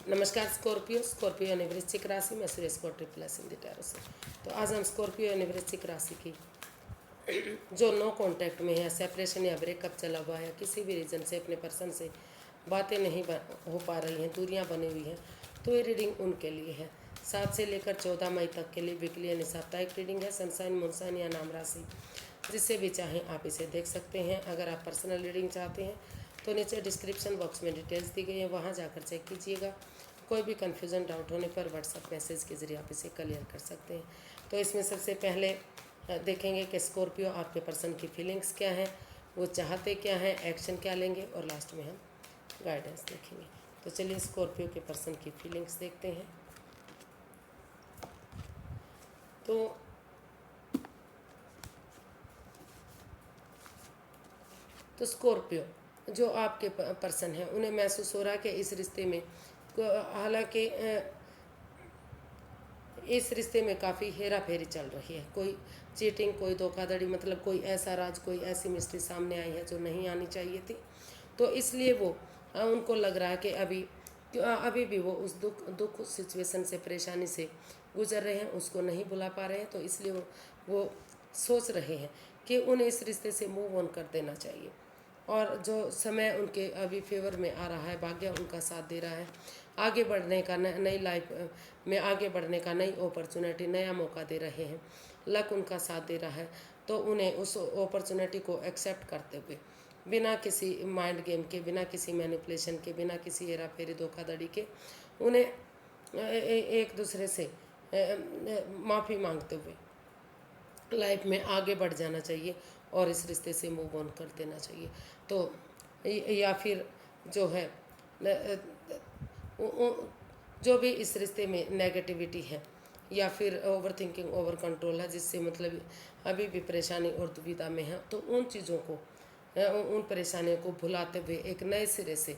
नमस्कार स्कॉर्पियो यानी वृश्चिक राशि में सूर्य को ट्रिप्लस इन द टैरो से। तो आज हम स्कॉर्पियो यानी वृश्चिक राशि की जो नो कांटेक्ट में है, सेपरेशन या ब्रेकअप चला हुआ है, किसी भी रीज़न से अपने पर्सन से बातें नहीं हो पा रही हैं, दूरियां बनी हुई हैं, तो ये रीडिंग उनके लिए है। 7 से लेकर 14 मई तक के लिए वीकली यानी साप्ताहिक रीडिंग है। सनसाइन, मूनसाइन या नाम राशि जिससे भी चाहें आप इसे देख सकते हैं। अगर आप पर्सनल रीडिंग चाहते हैं तो नीचे डिस्क्रिप्शन बॉक्स में डिटेल्स दी गई है, वहाँ जाकर चेक कीजिएगा। कोई भी कन्फ्यूज़न डाउट होने पर व्हाट्सएप मैसेज के ज़रिए आप इसे क्लियर कर सकते हैं। तो इसमें सबसे पहले देखेंगे कि स्कॉर्पियो आपके पर्सन की फीलिंग्स क्या हैं, वो चाहते क्या हैं, एक्शन क्या लेंगे, और लास्ट में हम गाइडेंस देखेंगे। तो चलिए स्कॉर्पियो के पर्सन की फीलिंग्स देखते हैं। तो स्कॉर्पियो जो आपके पर्सन है, उन्हें महसूस हो रहा है कि इस रिश्ते में हालांकि इस रिश्ते में काफ़ी हेरा फेरी चल रही है। कोई चीटिंग, कोई धोखाधड़ी, मतलब कोई ऐसा राज, कोई ऐसी मिस्ट्री सामने आई है जो नहीं आनी चाहिए थी। तो इसलिए वो उनको लग रहा है कि अभी भी वो उस दुख सिचुएशन से, परेशानी से गुजर रहे हैं, उसको नहीं भुला पा रहे हैं। तो इसलिए वो सोच रहे हैं कि उन्हें इस रिश्ते से मूव ऑन कर देना चाहिए। और जो समय उनके अभी फेवर में आ रहा है, भाग्य उनका साथ दे रहा है, आगे बढ़ने का, नई लाइफ में आगे बढ़ने का, नई अपॉर्चुनिटी, नया मौका दे रहे हैं, लक उनका साथ दे रहा है। तो उन्हें उस अपॉर्चुनिटी को एक्सेप्ट करते हुए, बिना किसी माइंड गेम के, बिना किसी मैनिपुलेशन के, बिना किसी हेरा फेरी धोखाधड़ी के, उन्हें एक दूसरे से माफ़ी मांगते हुए लाइफ में आगे बढ़ जाना चाहिए और इस रिश्ते से मूव ऑन कर देना चाहिए। तो या फिर जो है जो भी इस रिश्ते में नेगेटिविटी है या फिर ओवर थिंकिंग, ओवर कंट्रोल है, जिससे मतलब अभी भी परेशानी और दुविधा में है, तो उन चीज़ों को, उन परेशानियों को भुलाते हुए एक नए सिरे से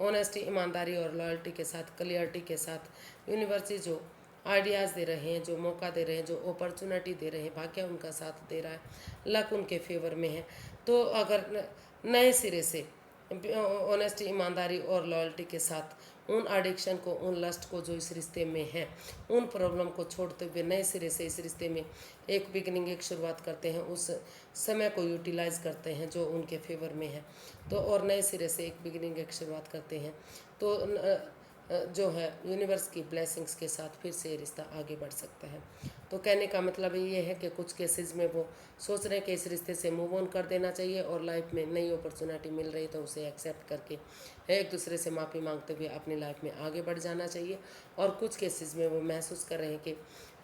ऑनेस्टी, ईमानदारी और लॉयल्टी के साथ, क्लियरिटी के साथ यूनिवर्सिटी जो आइडियाज़ दे रहे हैं, जो मौका दे रहे हैं, जो अपॉर्चुनिटी दे रहे हैं, भाग्य उनका साथ दे रहा है, लक उनके फेवर में है। तो अगर नए सिरे से ऑनेस्टी, ईमानदारी और लॉयल्टी के साथ उन एडिक्शन को, उन लस्ट को जो इस रिश्ते में है, उन प्रॉब्लम को छोड़ते हुए नए सिरे से इस रिश्ते में एक बिगनिंग, एक शुरुआत करते हैं, उस समय को यूटिलाइज करते हैं जो उनके फेवर में है, तो और नए सिरे से एक बिगनिंग, एक शुरुआत करते हैं, तो जो है यूनिवर्स की ब्लेसिंग्स के साथ फिर से ये रिश्ता आगे बढ़ सकता है। तो कहने का मतलब ये है कि कुछ केसेस में वो सोच रहे हैं कि इस रिश्ते से मूव ऑन कर देना चाहिए और लाइफ में नई अपॉर्चुनिटी मिल रही तो उसे एक्सेप्ट करके एक दूसरे से माफ़ी मांगते हुए अपनी लाइफ में आगे बढ़ जाना चाहिए। और कुछ केसेस में वो महसूस कर रहे हैं कि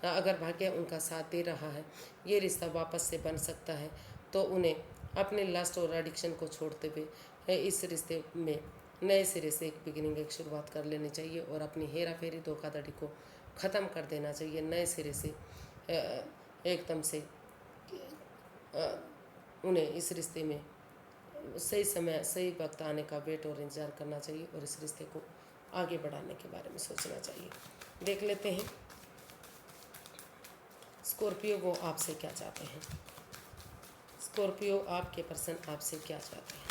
अगर भाग्य उनका साथ दे रहा है, ये रिश्ता वापस से बन सकता है, तो उन्हें अपने लस्ट और एडिक्शन को छोड़ते हुए इस रिश्ते में नए सिरे से एक बिगिनिंग, एक शुरुआत कर लेनी चाहिए और अपनी हेरा फेरी, धोखाधड़ी को ख़त्म कर देना चाहिए। नए सिरे से एकदम से उन्हें इस रिश्ते में सही समय, सही वक्त आने का वेट और इंतज़ार करना चाहिए और इस रिश्ते को आगे बढ़ाने के बारे में सोचना चाहिए। देख लेते हैं स्कॉर्पियो वो आपसे क्या चाहते हैं। स्कॉर्पियो आपके पर्सन आपसे क्या चाहते हैं।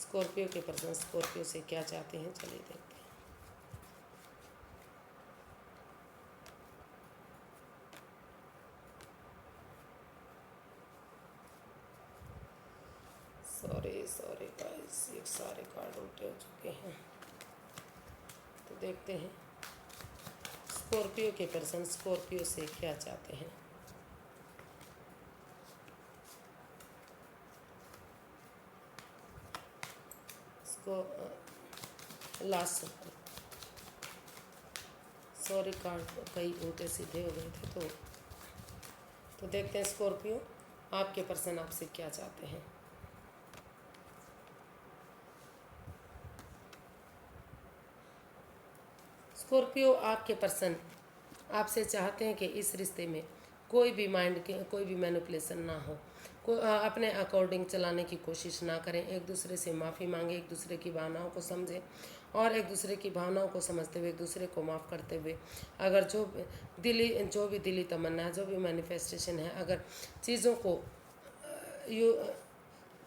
स्कॉर्पियो के पर्सन स्कॉर्पियो से क्या चाहते हैं, चलिए देखते हैं। सॉरी गाइस, ये सारे कार्ड उल्टे हो चुके हैं। तो देखते हैं स्कॉर्पियो के पर्सन स्कॉर्पियो से क्या चाहते हैं। इसको लास्ट, सॉरी कार्ड कई उल्टे सीधे हो गए थे। तो देखते हैं स्कॉर्पियो आपके पर्सन आपसे क्या चाहते हैं। स्कॉर्पियो आपके पर्सन आपसे चाहते हैं कि इस रिश्ते में कोई भी माइंड के, कोई भी मैनिपुलेशन ना हो, अपने अकॉर्डिंग चलाने की कोशिश ना करें, एक दूसरे से माफ़ी मांगे, एक दूसरे की भावनाओं को समझें और एक दूसरे की भावनाओं को समझते हुए एक दूसरे को माफ़ करते हुए, अगर जो भी दिली तमन्ना है, जो भी मैनिफेस्टेशन है, अगर चीज़ों को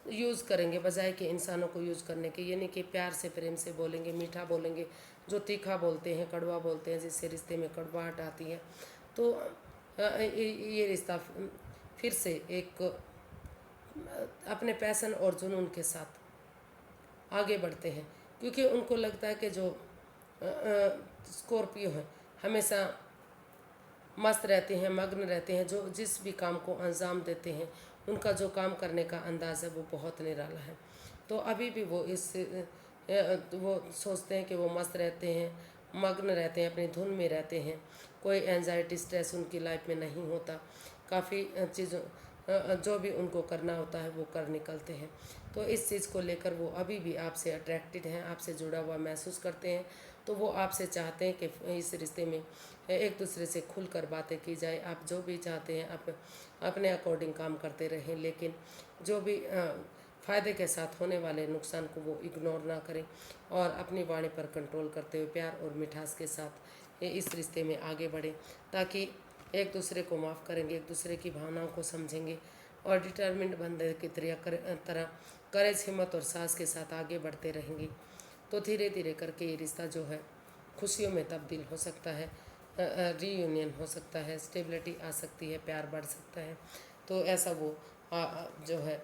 यूज़ करेंगे बजाय कि इंसानों को यूज़ करने के, यानी कि प्यार से, प्रेम से बोलेंगे, मीठा बोलेंगे, जो तीखा बोलते हैं, कड़वा बोलते हैं, जिससे रिश्ते में कड़वाहट आती है। तो ये रिश्ता फिर से एक अपने पैशन और जुनून के साथ आगे बढ़ते हैं, क्योंकि उनको लगता है कि जो स्कॉर्पियो है हमेशा मस्त रहते हैं, मग्न रहते हैं, जो जिस भी काम को अंजाम देते हैं उनका जो काम करने का अंदाज़ है वो बहुत निराला है। तो अभी भी वो वो सोचते हैं कि वो मस्त रहते हैं, मग्न रहते हैं, अपनी धुन में रहते हैं, कोई एंजाइटी स्ट्रेस उनकी लाइफ में नहीं होता। काफ़ी चीज़ों जो भी उनको करना होता है वो कर निकलते हैं। तो इस चीज़ को लेकर वो अभी भी आपसे अट्रैक्टेड हैं, आपसे जुड़ा हुआ महसूस करते हैं। तो वो आपसे चाहते हैं कि इस रिश्ते में एक दूसरे से खुलकर बातें की जाए। आप जो भी चाहते हैं आप अपने अकॉर्डिंग काम करते रहें, लेकिन जो भी फ़ायदे के साथ होने वाले नुकसान को वो इग्नोर ना करें और अपनी वाणी पर कंट्रोल करते हुए प्यार और मिठास के साथ इस रिश्ते में आगे बढ़ें, ताकि एक दूसरे को माफ़ करेंगे, एक दूसरे की भावनाओं को समझेंगे और डिटर्मिन्ड बंदे की तरह करेज, हिम्मत और साहस के साथ आगे बढ़ते रहेंगे। तो धीरे धीरे करके ये रिश्ता जो है खुशियों में तब्दील हो सकता है, रीयूनियन हो सकता है, स्टेबिलिटी आ सकती है, प्यार बढ़ सकता है। तो ऐसा वो जो है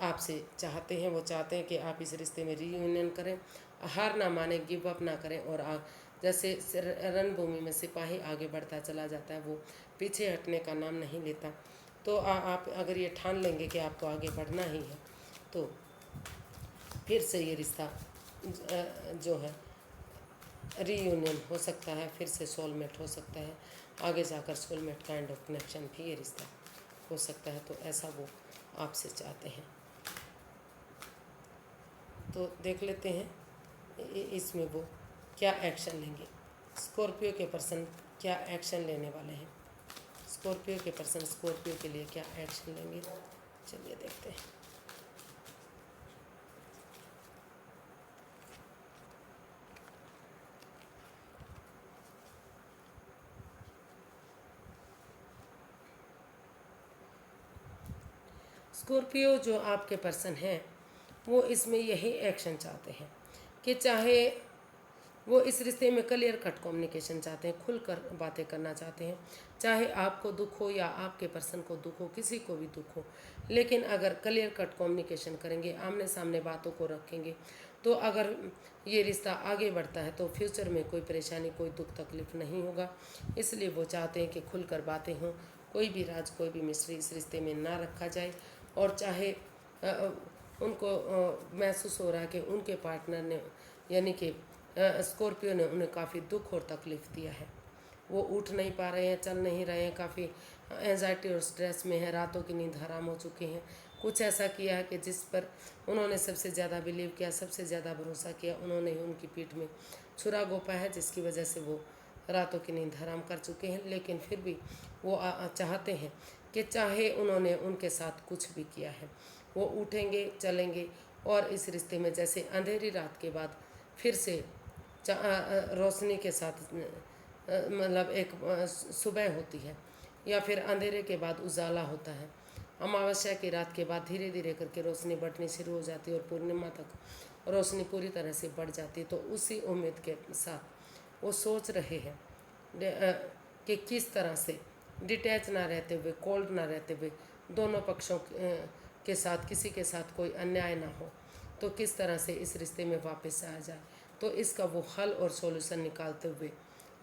आपसे चाहते हैं। वो चाहते हैं कि आप इस रिश्ते में रीयूनियन करें, हार ना माने, गिव अप ना करें और जैसे रणभूमि में सिपाही आगे बढ़ता चला जाता है, वो पीछे हटने का नाम नहीं लेता। तो आप अगर ये ठान लेंगे कि आपको आगे बढ़ना ही है, तो फिर से ये रिश्ता जो है रीयूनियन हो सकता है, फिर से सोलमेट हो सकता है, आगे जाकर सोलमेट काइंड ऑफ कनेक्शन भी ये रिश्ता हो सकता है। तो ऐसा वो आपसे चाहते हैं। तो देख लेते हैं इसमें वो क्या एक्शन लेंगे। स्कॉर्पियो के पर्सन क्या एक्शन लेने वाले हैं, स्कॉर्पियो के पर्सन स्कॉर्पियो के लिए क्या एक्शन लेंगे, चलिए देखते हैं। स्कॉर्पियो जो आपके पर्सन हैं वो इसमें यही एक्शन चाहते हैं कि चाहे वो इस रिश्ते में क्लियर कट कम्युनिकेशन चाहते हैं, खुलकर बातें करना चाहते हैं, चाहे आपको दुख हो या आपके पर्सन को दुख हो, किसी को भी दुख हो, लेकिन अगर क्लियर कट कम्युनिकेशन करेंगे, आमने सामने बातों को रखेंगे, तो अगर ये रिश्ता आगे बढ़ता है तो फ्यूचर में कोई परेशानी, कोई दुख तकलीफ नहीं होगा। इसलिए वो चाहते हैं कि खुलकर बातें हों, कोई भी राज, कोई भी मिस्ट्री इस रिश्ते में ना रखा जाए। और चाहे उनको महसूस हो रहा है कि उनके पार्टनर ने यानी कि स्कॉर्पियो ने उन्हें काफ़ी दुख और तकलीफ़ दिया है, वो उठ नहीं पा रहे हैं, चल नहीं रहे हैं, काफ़ी एंजाइटी और स्ट्रेस में है, रातों की नींद हराम हो चुके हैं। कुछ ऐसा किया है कि जिस पर उन्होंने सबसे ज़्यादा बिलीव किया, सबसे ज़्यादा भरोसा किया, उन्होंने ही उनकी पीठ में छुरा घोंपा है, जिसकी वजह से वो रातों की नींद हराम कर चुके हैं। लेकिन फिर भी वो चाहते हैं कि चाहे उन्होंने उनके साथ कुछ भी किया है, वो उठेंगे, चलेंगे और इस रिश्ते में जैसे अंधेरी रात के बाद फिर से रोशनी के साथ मतलब एक सुबह होती है, या फिर अंधेरे के बाद उजाला होता है, अमावस्या की रात के बाद धीरे धीरे करके रोशनी बढ़नी शुरू हो जाती है और पूर्णिमा तक रोशनी पूरी तरह से बढ़ जाती है। तो उसी उम्मीद के साथ वो सोच रहे हैं कि किस तरह से डिटैच ना रहते हुए, कोल्ड ना रहते हुए, दोनों पक्षों के साथ किसी के साथ कोई अन्याय ना हो, तो किस तरह से इस रिश्ते में वापस आ जाए। तो इसका वो हल और सॉल्यूशन निकालते हुए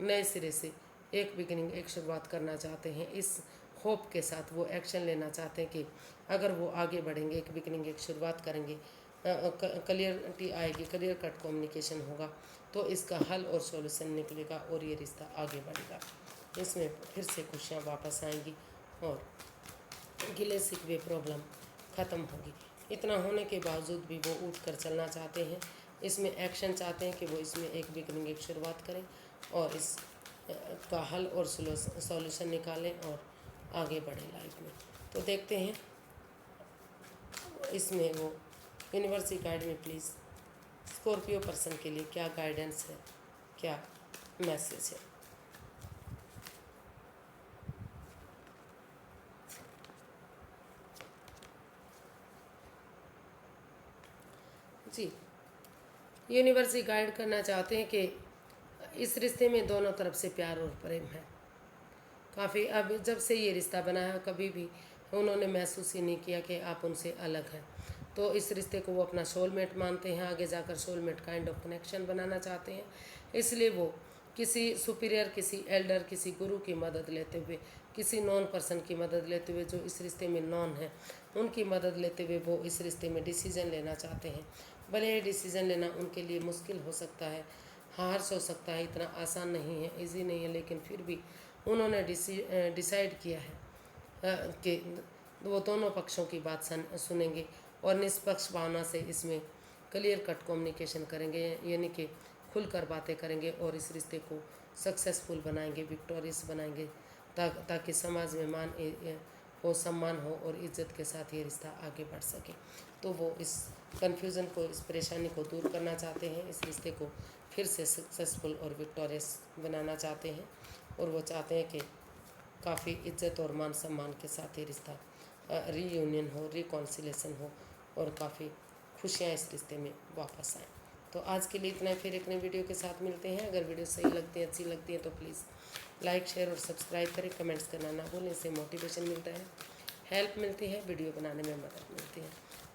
नए सिरे से एक बिगिनिंग, एक शुरुआत करना चाहते हैं। इस होप के साथ वो एक्शन लेना चाहते हैं कि अगर वो आगे बढ़ेंगे, एक बिगिनिंग, एक शुरुआत करेंगे, क्लियरिटी आएगी, क्लियर कट कम्युनिकेशन होगा, तो इसका हल और सॉल्यूशन निकलेगा और ये रिश्ता आगे बढ़ेगा। इसमें फिर से खुशियाँ वापस आएंगी और गिले शिकवे प्रॉब्लम ख़त्म होगी। इतना होने के बावजूद भी वो उठ कर चलना चाहते हैं, इसमें एक्शन चाहते हैं कि वो इसमें एक बिगिनिंग, एक शुरुआत करें और इस का हल और सॉल्यूशन निकालें और आगे बढ़ें लाइफ में। तो देखते हैं इसमें वो यूनिवर्स गाइड में प्लीज़ स्कॉर्पियो पर्सन के लिए क्या गाइडेंस है, क्या मैसेज है। जी, यूनिवर्स गाइड करना चाहते हैं कि इस रिश्ते में दोनों तरफ से प्यार और प्रेम है काफ़ी। अब जब से ये रिश्ता बना है कभी भी उन्होंने महसूस ही नहीं किया कि आप उनसे अलग हैं। तो इस रिश्ते को वो अपना सोलमेट मानते हैं, आगे जाकर सोलमेट काइंड ऑफ कनेक्शन बनाना चाहते हैं। इसलिए वो किसी सुपीरियर, किसी एल्डर, किसी गुरु की मदद लेते हुए, किसी नॉन पर्सन की मदद लेते हुए, जो इस रिश्ते में नॉन है उनकी मदद लेते हुए वो इस रिश्ते में डिसीजन लेना चाहते हैं। भले ही डिसीजन लेना उनके लिए मुश्किल हो सकता है, हार्श हो सकता है, इतना आसान नहीं है, इजी नहीं है, लेकिन फिर भी उन्होंने डिसाइड किया है कि वो दोनों पक्षों की बात सुनेंगे और निष्पक्ष भावना से इसमें क्लियर कट कम्युनिकेशन करेंगे, यानी कि खुलकर बातें करेंगे और इस रिश्ते को सक्सेसफुल बनाएंगे, विक्टोरियस बनाएंगे, ताकि समाज में मान हो, सम्मान हो और इज्जत के साथ ये रिश्ता आगे बढ़ सके। तो वो इस कन्फ्यूज़न को, इस परेशानी को दूर करना चाहते हैं, इस रिश्ते को फिर से सक्सेसफुल और विक्टोरियस बनाना चाहते हैं और वो चाहते हैं कि काफ़ी इज्जत और मान सम्मान के साथ ये रिश्ता रीयूनियन हो, रिकॉन्सिलेशन हो और काफ़ी खुशियाँ इस रिश्ते में वापस आएँ। तो आज के लिए इतना ही, फिर एक नई वीडियो के साथ मिलते हैं। अगर वीडियो सही लगती है, अच्छी लगती है तो प्लीज़ लाइक, शेयर और सब्सक्राइब करें। कमेंट्स करना ना भूलें, इससे मोटिवेशन मिलता है, हेल्प मिलती है, वीडियो बनाने में मदद मिलती है।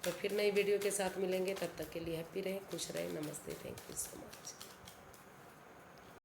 तो फिर नई वीडियो के साथ मिलेंगे, तब तक के लिए हैप्पी रहें, खुश रहें। नमस्ते, थैंक यू सो मच।